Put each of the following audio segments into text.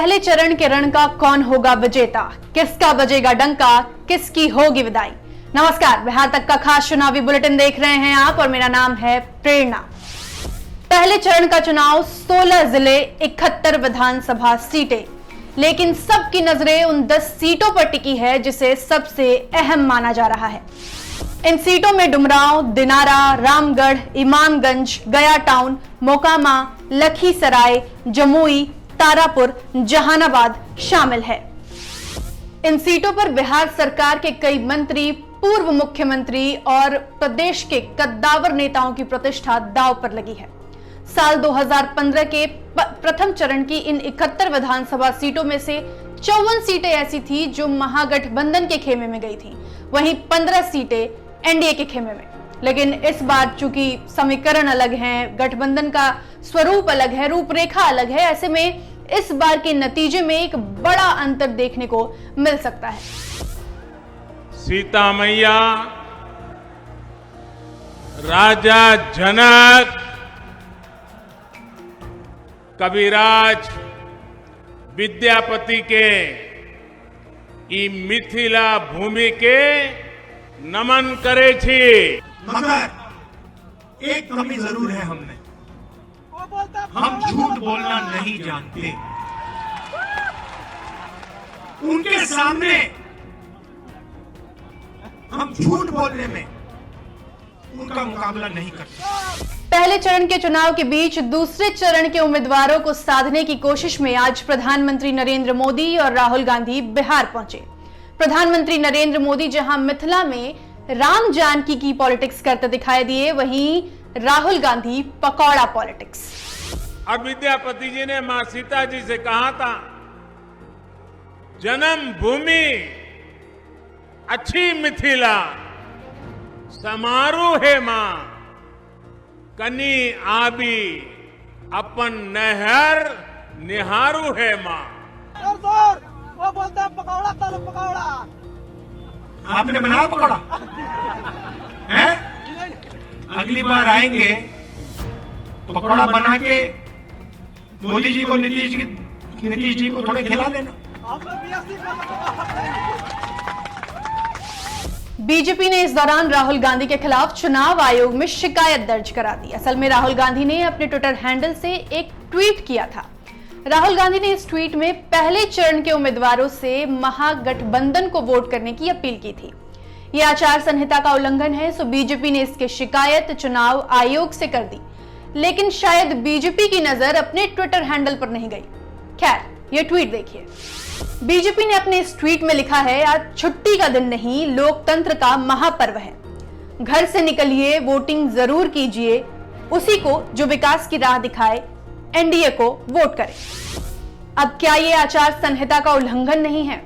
पहले चरण के रण का कौन होगा विजेता, किसका बजेगा डंका, किसकी होगी विदाई। नमस्कार, बिहार तक का खास चुनावी बुलेटिन देख रहे हैं आप और मेरा नाम है प्रेरणा। पहले चरण का चुनाव 16 जिले 71 विधानसभा सीटें, लेकिन सबकी नजरें उन 10 सीटों पर टिकी है जिसे सबसे अहम माना जा रहा है। इन सीटों में डुमरांव, दिनारा, रामगढ़, इमामगंज, गया टाउन, मोकामा, लखीसराय, जमुई, तारापुर, जहानाबाद शामिल है। इन सीटों पर बिहार सरकार के कई मंत्री, पूर्व मुख्यमंत्री और प्रदेश के कद्दावर नेताओं की प्रतिष्ठा दांव पर लगी है। साल 2015 के प्रथम चरण की इन 71 विधानसभा सीटों में से 54 सीटें ऐसी थी जो महागठबंधन के खेमे में गई थी, वहीं 15 सीटें एनडीए के खेमे में। लेकिन इस बार चूंकि समीकरण अलग हैं, गठबंधन का स्वरूप अलग है, रूपरेखा अलग है, ऐसे में इस बार के नतीजे में एक बड़ा अंतर देखने को मिल सकता है। सीता मैया, राजा जनक, कविराज विद्यापति के ई मिथिला भूमि के नमन करे छी। मगर एक कमी जरूर है हमने, हम झूठ बोलना नहीं जानते। उनके सामने हम झूठ बोलने में उनका मुकाबला नहीं कर सकते। पहले चरण के चुनाव के बीच दूसरे चरण के उम्मीदवारों को साधने की कोशिश में आज प्रधानमंत्री नरेंद्र मोदी और राहुल गांधी बिहार पहुंचे। प्रधानमंत्री नरेंद्र मोदी जहां मिथिला में राम जानकी की पॉलिटिक्स करते दिखाई दिए, वहीं राहुल गांधी पकौड़ा पॉलिटिक्स। और विद्यापति जी ने मां सीता जी से कहा था, जन्म भूमि अच्छी मिथिला, समारोह है मां कनी आबी, अपन नहर निहारू है मां। वो बोलता है पकौड़ा तलो पकौड़ा। आपने बनाया पकौड़ा है? अगली बार आएंगे तो पकौड़ा बना के मोदी जी को, नीतीश जी को थोड़े खिला देना। बीजेपी ने इस दौरान राहुल गांधी के खिलाफ चुनाव आयोग में शिकायत दर्ज करा दी। असल में राहुल गांधी ने अपने ट्विटर हैंडल से एक ट्वीट किया था। राहुल गांधी ने इस ट्वीट में पहले चरण के उम्मीदवारों से महागठबंधन को वोट करने की अपील की थी। यह आचार संहिता का उल्लंघन है, सो बीजेपी ने इसकी शिकायत चुनाव आयोग से कर दी, लेकिन शायद बीजेपी की नजर अपने ट्विटर हैंडल पर नहीं गई। खैर, यह ट्वीट देखिए। बीजेपी ने अपने इस ट्वीट में लिखा है, आज छुट्टी का दिन नहीं, लोकतंत्र का महापर्व है। घर से निकलिए, वोटिंग जरूर कीजिए, उसी को जो विकास की राह दिखाए, एनडीए को वोट करें। अब क्या ये आचार संहिता का उल्लंघन नहीं है?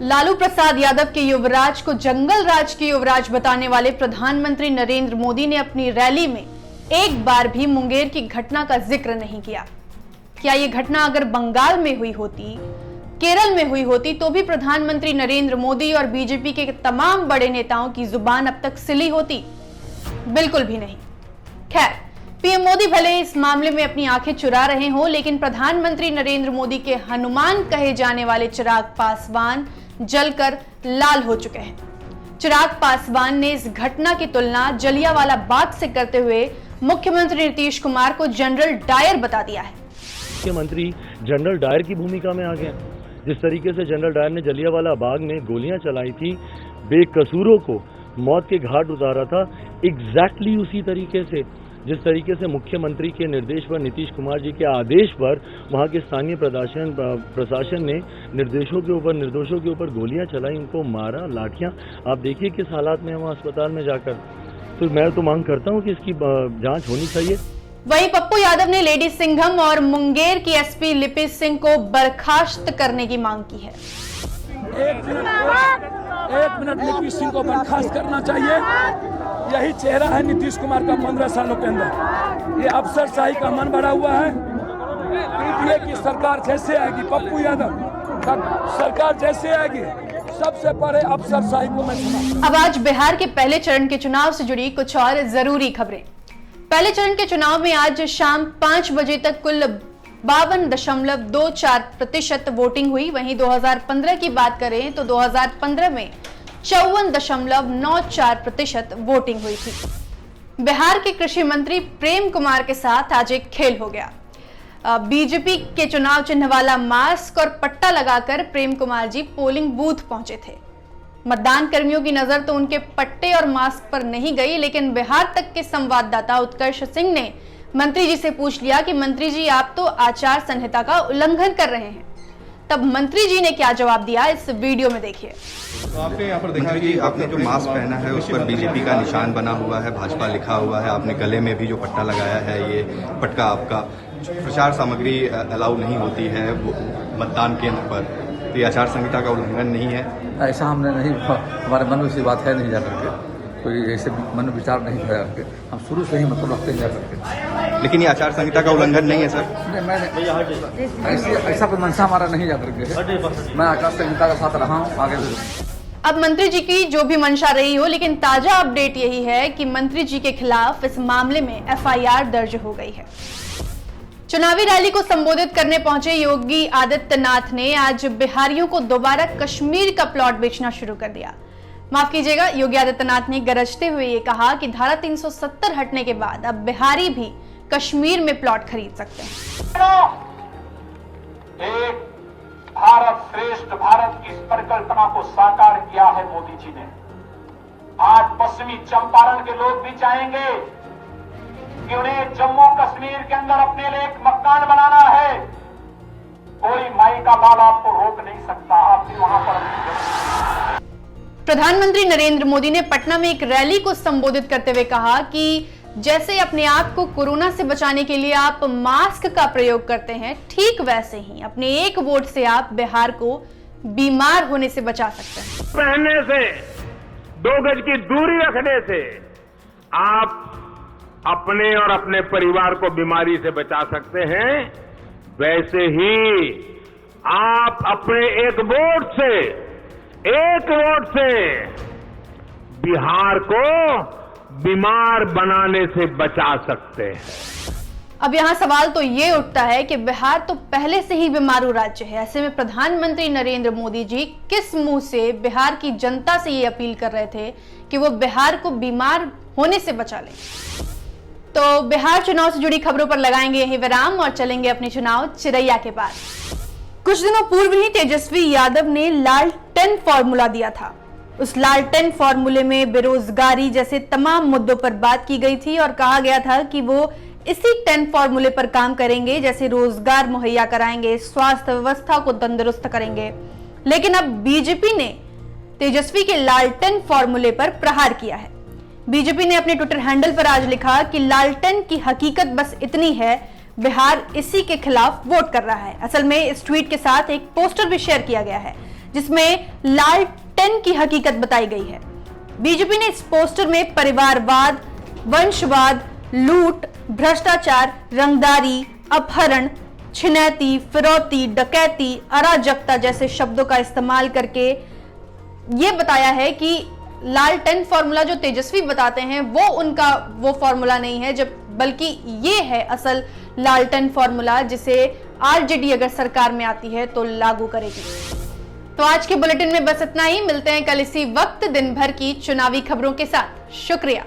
लालू प्रसाद यादव के युवराज को जंगल राज के युवराज बताने वाले प्रधानमंत्री नरेंद्र मोदी ने अपनी रैली में एक बार भी मुंगेर की घटना का जिक्र नहीं किया। क्या ये घटना अगर बंगाल में हुई होती, केरल में हुई होती, तो भी प्रधानमंत्री नरेंद्र मोदी और बीजेपी के तमाम बड़े नेताओं की जुबान अब तक सिली होती? बिल्कुल भी नहीं। खैर, पीएम मोदी भले इस मामले में अपनी आंखें चुरा रहे हों, लेकिन प्रधानमंत्री नरेंद्र मोदी के हनुमान कहे जाने वाले चिराग पासवान जलकर लाल हो चुके हैं। चिराग पासवान ने इस घटना की तुलना जलियांवाला बाग से करते हुए मुख्यमंत्री नीतीश कुमार को जनरल डायर बता दिया है। मुख्यमंत्री जनरल डायर की भूमिका में आ गए। जिस तरीके से जनरल डायर ने जलियांवाला बाग में गोलियां चलाई थी, बेकसूरों को मौत के घाट उतारा था, एग्जैक्टली उसी तरीके से जिस तरीके से मुख्यमंत्री के निर्देश पर, नीतीश कुमार जी के आदेश पर वहां के स्थानीय प्रशासन ने निर्दोषों के ऊपर गोलियां चलाई, उनको मारा, लाठियां। आप देखिए किस हालात में हम अस्पताल में जाकर। तो मैं तो मांग करता हूं कि इसकी जांच होनी चाहिए। वहीं पप्पू यादव ने लेडी सिंघम और मुंगेर की एसपी लिपि सिंह को बर्खास्त करने की मांग की है। एक मिनट लिपि सिंह को बर्खास्त करना चाहिए। यही चेहरा है नीतीश कुमार का 15 सालों के अंदर। ये अफसरशाही का मन बढ़ा हुआ है। पीटीए की सरकार जैसे आएगी, पप्पू यादव सरकार जैसे आएगी, सबसे पहले अफसरशाही को मैं सुना। अब आज बिहार के पहले चरण के चुनाव से जुड़ी कुछ और जरूरी खबरें। पहले चरण के चुनाव में आज शाम 5 बजे तक कुल 52.24% वोटिंग हुई। वहीं 2015 की बात करें तो 2015 में 54.94% वोटिंग हुई थी। बिहार के कृषि मंत्री प्रेम कुमार के साथ आज एक खेल हो गया। बीजेपी के चुनाव चिन्ह वाला मास्क और पट्टा लगाकर प्रेम कुमार जी पोलिंग बूथ पहुंचे थे। मतदान कर्मियों की नजर तो उनके पट्टे और मास्क पर नहीं गई, लेकिन बिहार तक के संवाददाता उत्कर्ष सिंह ने मंत्री जी से पूछ लिया कि मंत्री जी आप तो आचार संहिता का उल्लंघन कर रहे हैं। तब मंत्री जी ने क्या जवाब दिया, इस वीडियो में देखिए। तो आपने यहाँ पर देखा कि आपने जो मास्क पहना है उस पर बीजेपी का निशान बना हुआ है, भाजपा लिखा हुआ है। आपने गले में भी जो पट्टा लगाया है, ये पटका आपका प्रचार सामग्री अलाउ नहीं होती है मतदान केंद्र पर, तो ये आचार संहिता का उल्लंघन नहीं है? ऐसा हमने नहीं, हमारे मन में ऐसी बात है नहीं जाकर के, कोई ऐसे मन विचार नहीं है करके, हम शुरू से ही मतलब रखते हैं जाकर के। लेकिन ये आचार संहिता का उल्लंघन नहीं है सर? नहीं, मैंने ऐसा कोई मंशा हमारा नहीं जाकर के है। मैं आचार संहिता के साथ रहा हूँ, आगे भी। अब मंत्री जी की जो भी मंशा रही हो, लेकिन ताजा अपडेट यही है कि मंत्री जी के खिलाफ इस मामले में एफआईआर दर्ज हो गई है। चुनावी रैली को संबोधित करने पहुंचे योगी आदित्यनाथ ने आज बिहारियों को दोबारा कश्मीर का प्लॉट बेचना शुरू कर दिया। माफ कीजिएगा, योगी आदित्यनाथ ने गरजते हुए ये कहा कि धारा 370 हटने के बाद अब बिहारी भी कश्मीर में प्लॉट खरीद सकते हैं। एक भारत श्रेष्ठ भारत की इस परिकल्पना को साकार किया है मोदी जी ने। आज पश्चिमी चंपारण के लोग भी चाहेंगे कि उन्हें जम्मू कश्मीर के अंदर अपने लिए एक मकान बनाना है। कोई माई का लाल आपको रोक नहीं सकता, आप भी वहां पर। प्रधानमंत्री नरेंद्र मोदी ने पटना में एक रैली को संबोधित करते हुए कहा कि जैसे अपने आप को कोरोना से बचाने के लिए आप मास्क का प्रयोग करते हैं, ठीक वैसे ही अपने एक वोट से आप बिहार को बीमार होने से बचा सकते हैं। पहनने से, 2 गज की दूरी रखने से आप अपने और अपने परिवार को बीमारी से बचा सकते हैं। वैसे ही आप अपने एक वोट से बिहार को बीमार बनाने से बचा सकते हैं। अब यहाँ सवाल तो ये उठता है कि बिहार तो पहले से ही बीमारू राज्य है। ऐसे में प्रधानमंत्री नरेंद्र मोदी जी किस मुंह से बिहार की जनता से ये अपील कर रहे थे कि वो बिहार को बीमार होने से बचा ले। तो बिहार चुनाव से जुड़ी खबरों पर लगाएंगे यही विराम और चलेंगे अपने चुनाव चिरैया के पास। कुछ दिनों पूर्व ही तेजस्वी यादव ने लालटेन फॉर्मूला दिया था। उस लालटेन फॉर्मूले में बेरोजगारी जैसे तमाम मुद्दों पर बात की गई थी और कहा गया था कि वो इसी 10 फॉर्मूले पर काम करेंगे, जैसे रोजगार मुहैया कराएंगे, स्वास्थ्य व्यवस्था को तंदुरुस्त करेंगे। लेकिन अब बीजेपी ने तेजस्वी के लालटेन फॉर्मूले पर प्रहार किया है। बीजेपी ने अपने ट्विटर हैंडल पर आज लिखा कि लालटेन की हकीकत बस इतनी है, बिहार इसी के खिलाफ वोट कर रहा है। असल में इस ट्वीट के साथ एक पोस्टर भी शेयर किया गया है जिसमें लालटेन की हकीकत बताई गई है। बीजेपी ने इस पोस्टर में परिवारवाद, वंशवाद, लूट, भ्रष्टाचार, रंगदारी, अपहरण, छिनैती, फिरौती, डकैती, अराजकता जैसे शब्दों का इस्तेमाल करके ये बताया है कि लालटेन फॉर्मूला जो तेजस्वी बताते हैं वो फॉर्मूला नहीं है, जब बल्कि ये है असल लालटेन फॉर्मूला जिसे आरजेडी अगर सरकार में आती है तो लागू करेगी। तो आज के बुलेटिन में बस इतना ही। मिलते हैं कल इसी वक्त दिन भर की चुनावी खबरों के साथ। शुक्रिया।